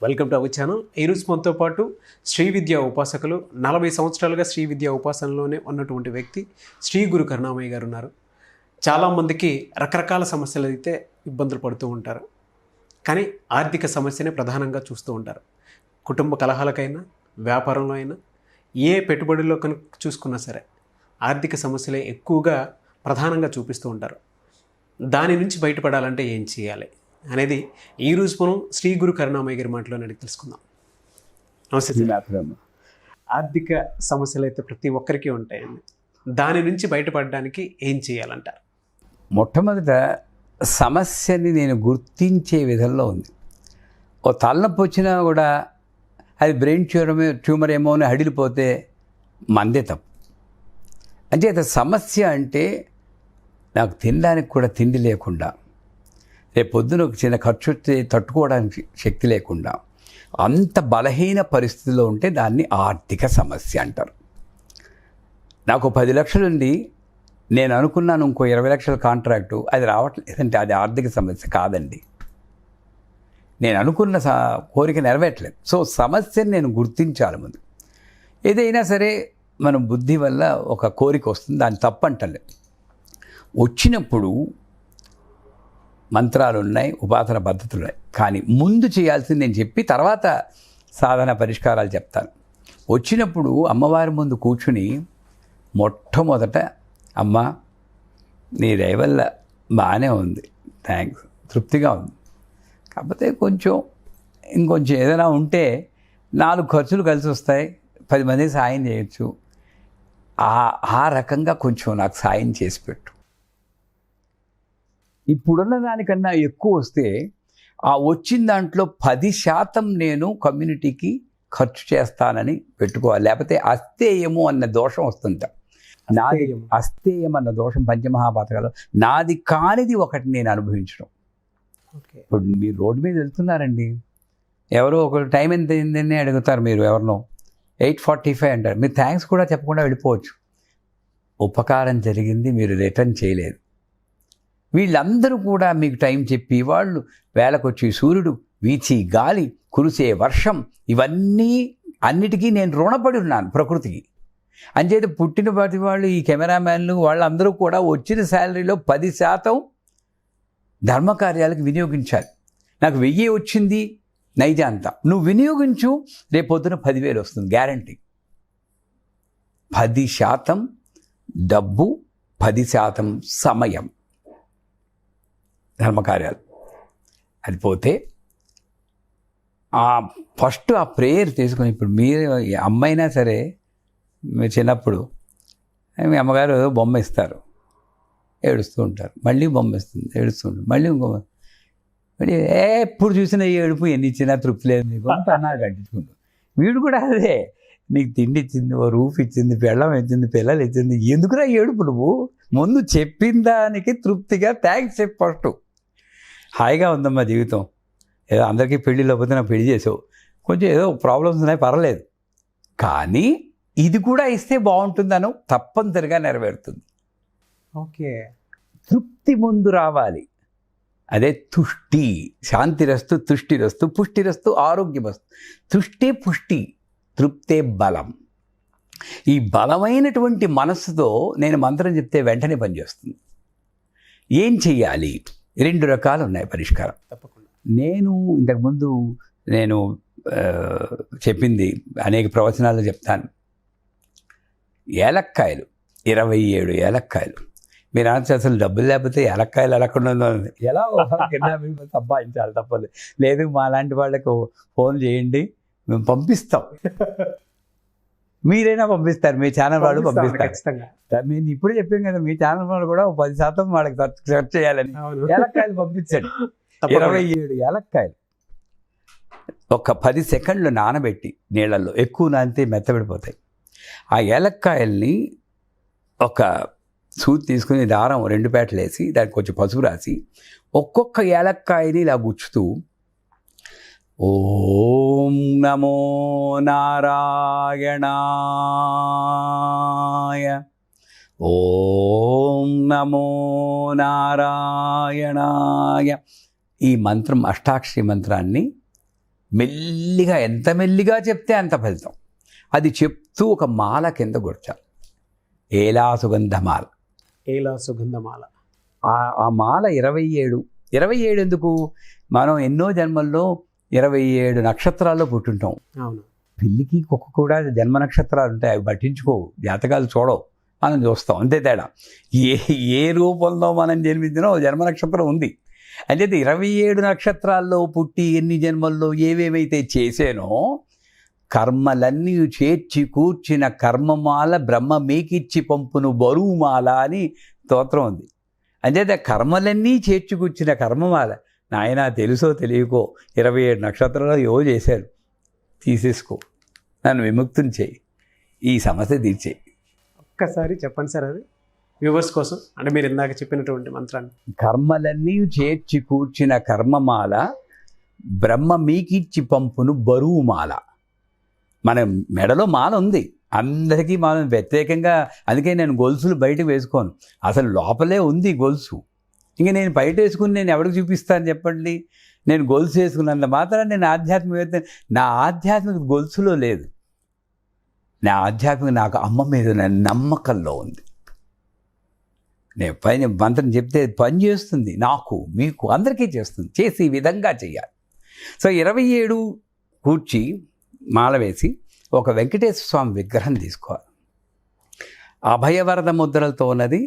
Welcome to our channel. ఈరోజు మనతో పాటు శ్రీ విద్యా ఉపాసకులు 40 సంవత్సరాలుగా శ్రీ విద్యా ఉపాసనలోనే ఉన్నటువంటి వ్యక్తి శ్రీ గురు కరుణామయ్య గారు ఉన్నారు. చాలామందికి రకరకాల సమస్యలు అయితే ఇబ్బందులు పడుతూ ఉంటారు, కానీ ఆర్థిక సమస్యనే ప్రధానంగా చూస్తూ ఉంటారు. కుటుంబ కలహాలకైనా వ్యాపారంలో అయినా ఏ పెట్టుబడిలో కనుక చూసుకున్నా సరే ఆర్థిక సమస్యలే ఎక్కువగా ప్రధానంగా చూపిస్తూ ఉంటారు. దాని నుంచి బయటపడాలంటే ఏం చేయాలి అనేది ఈరోజు మనం శ్రీ గురు కరుణామయ్య గారి మాటలోనే అడిగి తెలుసుకుందాం. నమస్తే. ఆర్థిక సమస్యలు అయితే ప్రతి ఒక్కరికి ఉంటాయండి. దాని నుంచి బయటపడడానికి ఏం చేయాలంటారు? మొట్టమొదట సమస్యని నేను గుర్తించే విధంలో ఉంది. ఓ తలనొప్పి వచ్చినా కూడా అది బ్రెయిన్ ట్యూమర్ ఏమో అని హడిలిపోతే మందే తప్పు. అంచేత సమస్య అంటే నాకు తినడానికి కూడా తిండి లేకుండా, రేపు పొద్దున ఒక చిన్న ఖర్చు వస్తే తట్టుకోవడానికి శక్తి లేకుండా అంత బలహీన పరిస్థితిలో ఉంటే దాన్ని ఆర్థిక సమస్య అంటారు. నాకు 10 లక్షలు ఉంది, నేను అనుకున్నాను ఇంకో 20 లక్షల కాంట్రాక్టు, అది రావట్లేదంటే అది ఆర్థిక సమస్య కాదండి. నేను అనుకున్న కోరిక నెరవేరట్లేదు. సో సమస్యని నేను గుర్తించాలి ముందు. ఏదైనా సరే మన బుద్ధి వల్ల ఒక కోరిక వస్తుంది, దాన్ని తప్పంటలేదు. వచ్చినప్పుడు మంత్రాలు ఉన్నాయి, ఉపాసన పద్ధతులు ఉన్నాయి, కానీ ముందు చేయాల్సింది నేను చెప్పి తర్వాత సాధన పరిష్కారాలు చెప్తాను. వచ్చినప్పుడు అమ్మవారి ముందు కూర్చుని మొట్టమొదట అమ్మ నీ దయ వల్ల బాగానే ఉంది, థ్యాంక్స్, తృప్తిగా ఉంది, కాకపోతే ఇంకొంచెం ఏదైనా ఉంటే 4 ఖర్చులు కలిసి వస్తాయి, 10 మందికి సాయం చేయొచ్చు, ఆ రకంగా కొంచెం నాకు సాయం చేసి పెట్టు. ఇప్పుడున్న దానికన్నా ఎక్కువ వస్తే ఆ వచ్చిన దాంట్లో 10% నేను కమ్యూనిటీకి ఖర్చు చేస్తానని పెట్టుకోవాలి. లేకపోతే అస్తేయము అన్న దోషం వస్తుంట. నాది అస్తేయం అన్న దోషం పంచమహాపాతకాలు, నాది కానిది ఒకటి నేను అనుభవించడం. ఇప్పుడు మీరు రోడ్డు మీద వెళ్తున్నారండి, ఎవరో ఒక టైం ఎంత అయిందని అడుగుతారు, మీరు ఎవరినో 8:45 అంటారు, మీరు థ్యాంక్స్ కూడా చెప్పకుండా వెళ్ళిపోవచ్చు. ఉపకారం జరిగింది, మీరు రిటర్న్ చేయలేదు. వీళ్ళందరూ కూడా మీకు టైం చెప్పి, వాళ్ళు వేళకొచ్చి సూర్యుడు, వీచి గాలి, కురిసే వర్షం, అన్నిటికీ నేను రుణపడి ఉన్నాను ప్రకృతికి. అంచేత పుట్టిన ప్రతి వాళ్ళు, ఈ కెమెరామ్యాన్లు, వాళ్ళందరూ కూడా వచ్చిన శాలరీలో 10% ధర్మకార్యాలకు వినియోగించాలి. నాకు 1000 వచ్చింది నైజాంతా, నువ్వు వినియోగించు, రేపు పొద్దున 10,000 వస్తుంది గ్యారంటీ. 10% డబ్బు, 10% సమయం ధర్మకార్యాలు. అది పోతే ఫస్ట్ ఆ ప్రేయర్ తీసుకొని, ఇప్పుడు మీరు అమ్మైనా సరే, మీరు చిన్నప్పుడు మీ అమ్మగారు బొమ్మ ఇస్తారు, ఏడుస్తూ ఉంటారు, మళ్ళీ బొమ్మ ఇస్తుంది, ఏడుస్తూ ఉంటారు, మళ్ళీ మళ్ళీ ఎప్పుడు చూసినా ఏడుపు, ఎన్ని ఇచ్చినా తృప్తి లేదు నీకు అన్నారు కట్టించుకుంటూ. వీడు కూడా అదే, నీకు తిండి ఇచ్చింది, ఓ రూఫ్ ఇచ్చింది, పెళ్ళం ఇచ్చింది, పిల్లలు ఇచ్చింది, ఎందుకురా ఏడుపు? నువ్వు ముందు చెప్పిన దానికి తృప్తిగా థ్యాంక్స్ చెప్పు ఫస్ట్. హాయిగా ఉందమ్మా జీవితం, ఏదో అందరికీ పెళ్ళి లేకపోతే నాకు పెళ్లి చేసావు, కొంచెం ఏదో ప్రాబ్లమ్స్ ఉన్నాయి పర్వాలేదు, కానీ ఇది కూడా ఇస్తే బాగుంటుందను తప్పనిసరిగా నెరవేరుతుంది. ఓకే, తృప్తి ముందు రావాలి. అదే తుష్టి. శాంతిరస్తు, తుష్టిరస్తు, పుష్టిరస్తు, ఆరోగ్యమస్తు. తుష్టే పుష్టి, తృప్తే బలం. ఈ బలమైనటువంటి మనస్సుతో నేను మంత్రం చెప్తే వెంటనే పనిచేస్తుంది. ఏం చెయ్యాలి? 2 రకాలు ఉన్నాయి పరిష్కారం. తప్పకుండా. ఇంతకుముందు నేను చెప్పింది అనేక ప్రవచనాలు చెప్తాను. ఏలక్కాయలు, 27 ఏలక్కాయలు. మీరు అసలు డబ్బులు లేకపోతే ఏలక్కాయలు ఎలకుండా ఎలా సంపాదించాలి, తప్పదు. లేదు మా లాంటి వాళ్ళకు ఫోన్ చేయండి, మేము పంపిస్తాం. మీరైనా పంపిస్తారు, మీ ఛానల్ వాళ్ళు పంపిస్తారు. మేము ఇప్పుడు చెప్పాం కదా, మీ ఛానల్ వాళ్ళు కూడా 10% వాళ్ళకి ఖర్చు చేయాలని. ఏలక్కాయలు పంపించండి. 27 ఏలక్కాయలు ఒక 10 సెకండ్లు నానబెట్టి నీళ్ళల్లో, ఎక్కువ నానితే మెత్తబడిపోతాయి. ఆ ఏలక్కాయల్ని ఒక సూది తీసుకుని దారం 2 పేటలు వేసి దానికి కొంచెం పసుపు రాసి ఒక్కొక్క ఏలక్కాయని ఇలా గుచ్చుతూ ఓం నమో నారాయణాయ, ఓం నమో నారాయణాయ, ఈ మంత్రం అష్టాక్షరి మంత్రాన్ని మెల్లిగా, ఎంత మెల్లిగా చెప్తే అంత ఫలితం. అది చెప్తూ ఒక మాల కింద కూర్చాలి, ఏలా సుగంధమాల. ఏలా సుగంధమాల. ఆ మాల 27 ఎందుకు? మనం ఎన్నో జన్మల్లో 27 నక్షత్రాల్లో పుట్టుంటాం. అవును. పిల్లికి కుక్క కూడా జన్మ నక్షత్రాలు ఉంటాయి, అవి పట్టించుకోవు, జాతకాలు చూడవు, మనం చూస్తాం, అంతే తేడా. ఏ రూపంలో మనం జన్మించినా జన్మ నక్షత్రం ఉంది. అంటే 27 నక్షత్రాల్లో పుట్టి ఎన్ని జన్మల్లో ఏవేవైతే చేసానో కర్మలన్నీ చేర్చి కూర్చిన కర్మమాల బ్రహ్మ మీకిచ్చి పంపును బరువుమాల అని స్తోత్రం ఉంది. అంటే కర్మలన్నీ చేర్చి కూర్చిన కర్మమాల. నాయన తెలుసో తెలియకో 27 నక్షత్రాలు ఏవో చేశారు, తీసేసుకో, నన్ను విముక్తిని చేయి, ఈ సమస్య తీర్చేయి. ఒక్కసారి చెప్పండి సార్ అది వ్యూవర్స్ కోసం, అంటే మీరు ఇందాక చెప్పినటువంటి మంత్రాన్ని. కర్మలన్నీ చేర్చి కూర్చిన కర్మమాల బ్రహ్మ మీకిచ్చి పంపును బరువుమాల. మన మెడలో మాల ఉంది, అందరికీ మాల ప్రత్యేకంగా. అందుకే నేను గొలుసులు బయటకు వేసుకోను, అసలు లోపలే ఉంది గొలుసు. ఇంకా నేను బయట వేసుకుని నేను ఎవరికి చూపిస్తాను చెప్పండి? నేను గొలుసు వేసుకున్నంత మాత్రం నేను ఆధ్యాత్మికత, నా ఆధ్యాత్మిక గొలుసులో లేదు. నా ఆధ్యాత్మిక నాకు అమ్మ మీద నమ్మకంలో ఉంది. నేను పైన మంత్రం చెప్తే పని చేస్తుంది, నాకు మీకు అందరికీ చేస్తుంది, చేసి ఈ విధంగా చేయాలి. సో 27 కూర్చి మాల వేసి ఒక వెంకటేశ్వర స్వామి విగ్రహం తీసుకోవాలి. అభయవరద ముద్రలతో ఉన్నది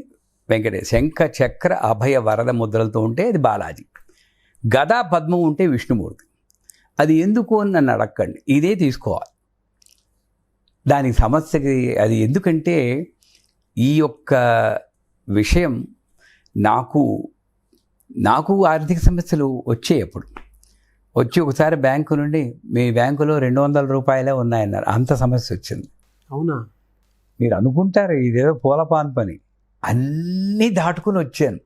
వెంకటేశ్వర, శంఖ చక్ర అభయ వరద ముద్రలతో ఉంటే అది బాలాజీ, గదా పద్మం ఉంటే విష్ణుమూర్తి. అది ఎందుకు అని నన్ను అడగండి, ఇదే తీసుకోవాలి. దానికి సమస్యకి అది ఎందుకంటే ఈ యొక్క విషయం నాకు ఆర్థిక సమస్యలు వచ్చాయి. అప్పుడు వచ్చి ఒకసారి బ్యాంకు నుండి మీ బ్యాంకులో 200 రూపాయలే ఉన్నాయన్నారు, అంత సమస్య వచ్చింది. అవునా? మీరు అనుకుంటారు ఇదేదో పూలపాన్ పని, అన్నీ దాటుకుని వచ్చాను.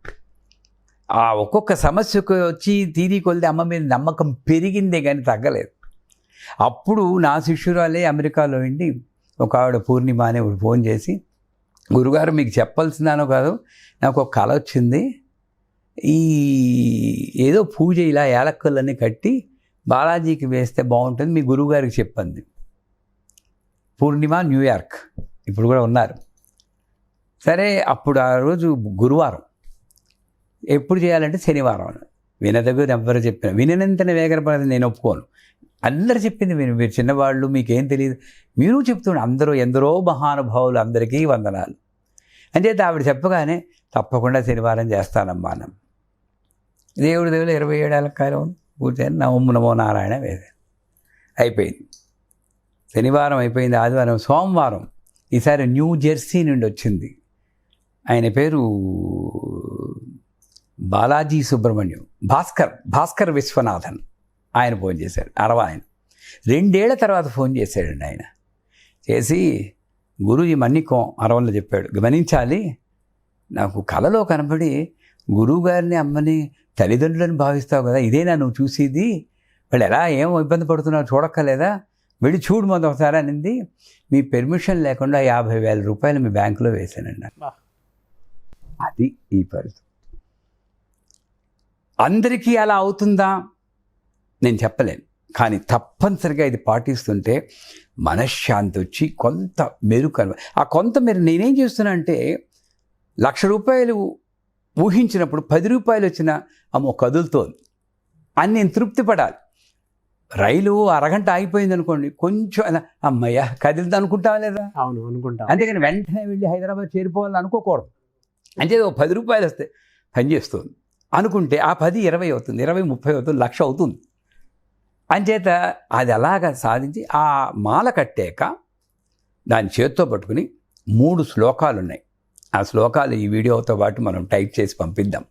ఆ ఒక్కొక్క సమస్యకు వచ్చి తీరి కొలిది అమ్మ మీద నమ్మకం పెరిగిందే కానీ తగ్గలేదు. అప్పుడు నా శిష్యురాలే అమెరికాలో ఉండి ఒక ఆవిడ పూర్ణిమ అనే ఫోన్ చేసి, గురుగారు మీకు చెప్పాల్సిందానో కాదు, నాకు ఒక కళ వచ్చింది, ఈ ఏదో పూజ ఇలా యాలక్కలన్నీ కట్టి బాలాజీకి వేస్తే బాగుంటుంది, మీ గురువుగారికి చెప్పింది. పూర్ణిమ న్యూయార్క్, ఇప్పుడు కూడా ఉన్నారు. సరే, అప్పుడు ఆ రోజు గురువారం, ఎప్పుడు చేయాలంటే శనివారం. వినదగ్గర ఎవ్వరు చెప్పిన వినంతనే వేగరపడదు, నేను ఒప్పుకోను. అందరు చెప్పింది మీరు చిన్నవాళ్ళు, మీకేం తెలియదు, మీరు చెప్తుండే అందరూ ఎందరో మహానుభావులు, అందరికీ వందనాలు. అంచేత ఆవిడ చెప్పగానే తప్పకుండా శనివారం చేస్తానమ్మా అన్నాం. దేవుడు 27 ఏళ్ళకాలం పూర్తయింది. నమో నారాయణ వేదాను అయిపోయింది. శనివారం అయిపోయింది, ఆదివారం, సోమవారం ఈసారి న్యూ జెర్సీ నుండి వచ్చింది. ఆయన పేరు బాలాజీ సుబ్రహ్మణ్యం, భాస్కర్ విశ్వనాథన్. ఆయన ఫోన్ చేశాడు, ఆయన 2 ఏళ్ల తర్వాత ఫోన్ చేశాడండి. ఆయన చేసి, గురూజీ మన్నికం అరవల్లో చెప్పాడు, గమనించాలి, నాకు కలలో కనబడి గురువుగారిని అమ్మని తల్లిదండ్రులను భావిస్తావు కదా, ఇదేనా నువ్వు చూసేది, వాళ్ళు ఎలా ఏం ఇబ్బంది పడుతున్నావు చూడక్కలేదా, వెళ్ళి చూడు మొదటి ఒకసారి అనింది. మీ పెర్మిషన్ లేకుండా 50,000 రూపాయలు మీ బ్యాంకులో వేశానండి. అది ఈ పరిస్థితి. అందరికీ అలా అవుతుందా నేను చెప్పలేను, కానీ తప్పనిసరిగా ఇది పాటిస్తుంటే మనశ్శాంతి వచ్చి కొంత మెరుగు. ఆ కొంత మీరు నేనేం చేస్తున్నా అంటే, 1,00,000 రూపాయలు ఊహించినప్పుడు 10 రూపాయలు వచ్చినా అమ్మో కదులుతోంది అని నేను తృప్తి పడాలి. రైలు అరగంట ఆగిపోయింది అనుకోండి, కొంచెం అలా అమ్మయ్య కదిలింది అనుకుంటావా లేదా? అవును, అనుకుంటా. అంతేగాని వెంటనే వెళ్ళి హైదరాబాద్ చేరిపోవాలని అనుకోకూడదు. అంటే 10 రూపాయలు వస్తే పనిచేస్తుంది అనుకుంటే ఆ 10 20 అవుతుంది, 20 30 అవుతుంది, 1,00,000 అవుతుంది. అంచేత అది అలాగా సాధించి ఆ మాల కట్టాక దాని చేత్తో పట్టుకుని 3 శ్లోకాలు ఉన్నాయి. ఆ శ్లోకాలు ఈ వీడియోతో పాటు మనం టైప్ చేసి పంపిద్దాం.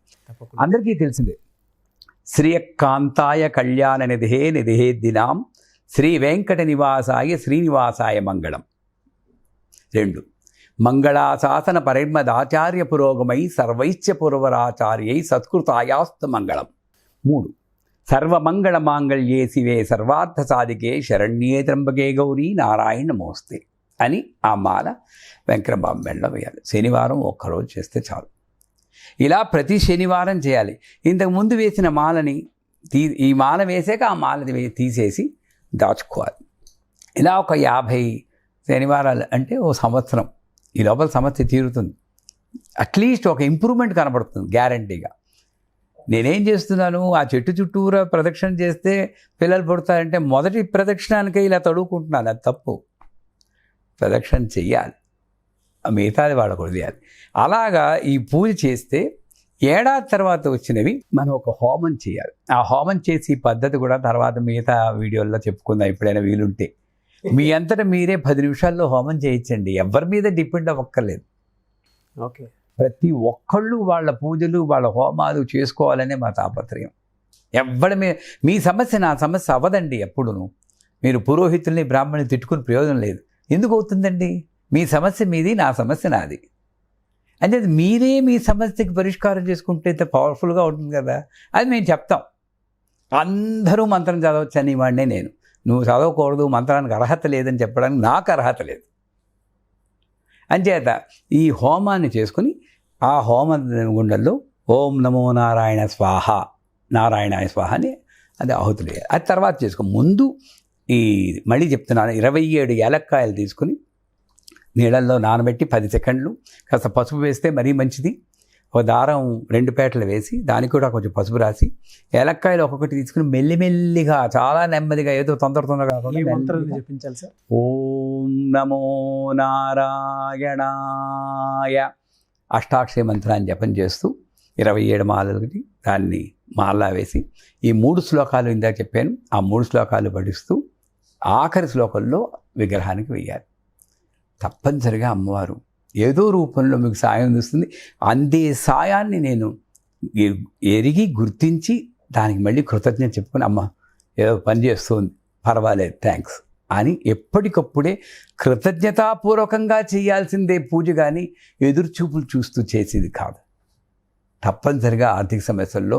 అందరికీ తెలిసిందే, శ్రీయకాంతాయ కళ్యాణ నిధే దినాం శ్రీ వెంకట నివాసాయ శ్రీనివాసాయ మంగళం. 2 మంగళాశాసన పరిమదాచార్య పురోగమై సర్వైశ్య పురవరాచార్యై సత్కృతాయాస్తు మంగళం. 3 సర్వమంగళ మాంగళ్యే శివే సర్వార్థ సాధికే శరణ్యే త్రంబకే గౌరీ నారాయణ నమోస్తే అని ఆ మాల వెంకటబాబు మెడలో వేయాలి. శనివారం ఒక్కరోజు చేస్తే చాలు. ఇలా ప్రతి శనివారం చేయాలి. ఇంతకుముందు వేసిన మాలని ఈ మాల వేసాక ఆ మాలని తీసేసి దాచుకోవాలి. ఇలా ఒక 50 శనివారాలు అంటే ఓ సంవత్సరం, ఈ లోపల సమస్య తీరుతుంది. అట్లీస్ట్ ఒక ఇంప్రూవ్మెంట్ కనబడుతుంది గ్యారంటీగా. నేనేం చేస్తున్నాను, ఆ చెట్టు చుట్టూరా ప్రదక్షిణ చేస్తే పిల్లలు పుడతారంటే మొదటి ప్రదక్షిణానికే ఇలా తడువుకుంటున్నాను. అది తప్పు. ప్రదక్షిణ చెయ్యాలి, మిగతాది వాళ్ళకు వదిలేయాలి. అలాగా ఈ పూజ చేస్తే ఏడాది తర్వాత వచ్చినవి మనం ఒక హోమం చేయాలి. ఆ హోమం చేసి పద్ధతి కూడా తర్వాత మిగతా వీడియోల్లో చెప్పుకుందాం ఎప్పుడైనా వీలుంటే. మీ అంతటా మీరే 10 నిమిషాల్లో హోమం చేయించండి. ఎవరి మీద డిపెండ్ అవ్వక్కర్లేదు. ఓకే. ప్రతి ఒక్కళ్ళు వాళ్ళ పూజలు వాళ్ళ హోమాలు చేసుకోవాలనే మా తాపత్రయం. మీ సమస్య నా సమస్య అవ్వదండి. ఎప్పుడును మీరు పురోహితుల్ని బ్రాహ్మణుని తిట్టుకుని ప్రయోజనం లేదు. ఎందుకు అవుతుందండి? మీ సమస్య మీది, నా సమస్య నాది. అంటే మీరే మీ సమస్యకి పరిష్కారం చేసుకుంటే ఇంత పవర్ఫుల్గా ఉంటుంది కదా. అది మేము చెప్తాం. అందరూ మంత్రం చదవచ్చు అని వాడినే నేను. నువ్వు చదవకూడదు, మంత్రానికి అర్హత లేదని చెప్పడానికి నాకు అర్హత లేదు. అంచేత ఈ హోమాన్ని చేసుకుని ఆ హోమ గుండంలో ఓం నమో నారాయణ స్వాహ, నారాయణాయ స్వాహ అని అది ఆహుతులు వేయాలి. అది తర్వాత చేసుకో. ముందు ఈ మళ్ళీ చెప్తున్నాను, 27 ఏలక్కాయలు తీసుకుని నీళ్ళల్లో నానబెట్టి 10 సెకండ్లు కాస్త పసుపు వేస్తే మరీ మంచిది. ఒక దారం 2 పేటలు వేసి దానికి కూడా కొంచెం పసుపు రాసి ఏలక్కాయలు ఒక్కొక్కటి తీసుకుని మెల్లిమెల్లిగా చాలా నెమ్మదిగా, ఏదో తొందరగా కాకుండా మంత్రాన్ని చెప్పించాలి సార్. ఓం నమో నారాయణాయ అష్టాక్షరి మంత్రాన్ని జపం చేస్తూ 27 మాలలకి దాన్ని మాలా వేసి ఈ 3 శ్లోకాలు ఇందాక చెప్పాను, ఆ 3 శ్లోకాలు పఠిస్తూ ఆఖరి శ్లోకంలో విగ్రహానికి వెయ్యాలి. తప్పనిసరిగా అమ్మవారు ఏదో రూపంలో మీకు సాయం అందిస్తుంది. అందే సాయాన్ని నేను ఎరిగి గుర్తించి దానికి మళ్ళీ కృతజ్ఞత చెప్పుకొని, అమ్మ ఏదో పని చేస్తుంది, పర్వాలేదు, థ్యాంక్స్ అని ఎప్పటికప్పుడే కృతజ్ఞతాపూర్వకంగా చేయాల్సిందే పూజ, కానీ ఎదురుచూపులు చూస్తూ చేసేది కాదు. తప్పనిసరిగా ఆర్థిక సమస్యల్లో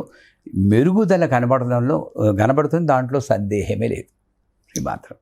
మెరుగుదల కనబడుతుంది. దాంట్లో సందేహమే లేదు. ఇది మాత్రం.